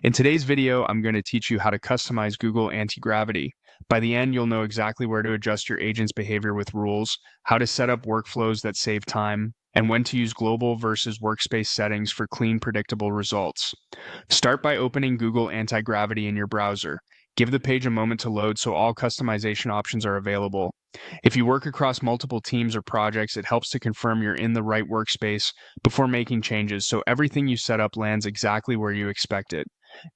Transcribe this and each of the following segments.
In today's video, I'm going to teach you how to customize Google Antigravity. By the end, you'll know exactly where to adjust your agent's behavior with rules, how to set up workflows that save time, and when to use global versus workspace settings for clean, predictable results. Start by opening Google Antigravity in your browser. Give the page a moment to load so all customization options are available. If you work across multiple teams or projects, it helps to confirm you're in the right workspace before making changes so everything you set up lands exactly where you expect it.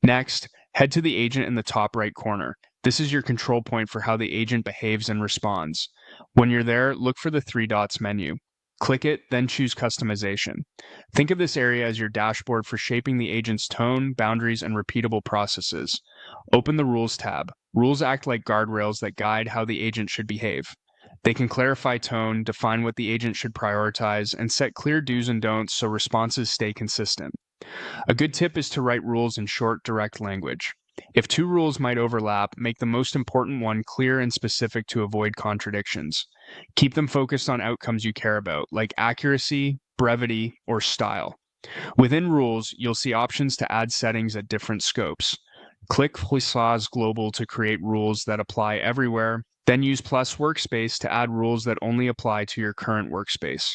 Next, head to the agent in the top right corner. This is your control point for how the agent behaves and responds. When you're there, look for the three dots menu. Click it, then choose Customization. Think of this area as your dashboard for shaping the agent's tone, boundaries, and repeatable processes. Open the Rules tab. Rules act like guardrails that guide how the agent should behave. They can clarify tone, define what the agent should prioritize, and set clear do's and don'ts so responses stay consistent. A good tip is to write rules in short, direct language. If two rules might overlap, make the most important one clear and specific to avoid contradictions. Keep them focused on outcomes you care about, like accuracy, brevity, or style. Within rules, you'll see options to add settings at different scopes. Click Personalize Global to create rules that apply everywhere, then use plus Workspace to add rules that only apply to your current workspace.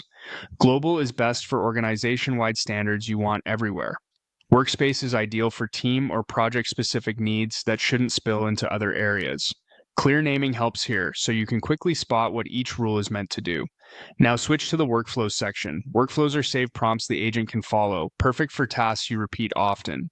Global is best for organization-wide standards you want everywhere. Workspace is ideal for team or project-specific needs that shouldn't spill into other areas. Clear naming helps here, so you can quickly spot what each rule is meant to do. Now switch to the Workflows section. Workflows are saved prompts the agent can follow, perfect for tasks you repeat often.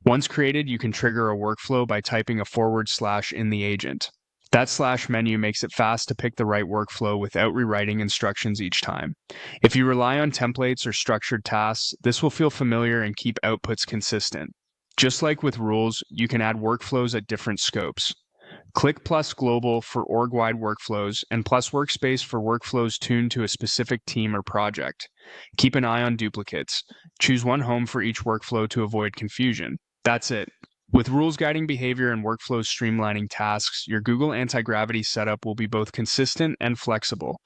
Once created, you can trigger a workflow by typing a / in the agent. That / menu makes it fast to pick the right workflow without rewriting instructions each time. If you rely on templates or structured tasks, this will feel familiar and keep outputs consistent. Just like with rules, you can add workflows at different scopes. Click plus Global for org-wide workflows and plus Workspace for workflows tuned to a specific team or project. Keep an eye on duplicates. Choose one home for each workflow to avoid confusion. That's it. With rules guiding behavior and workflows streamlining tasks, your Google Antigravity setup will be both consistent and flexible.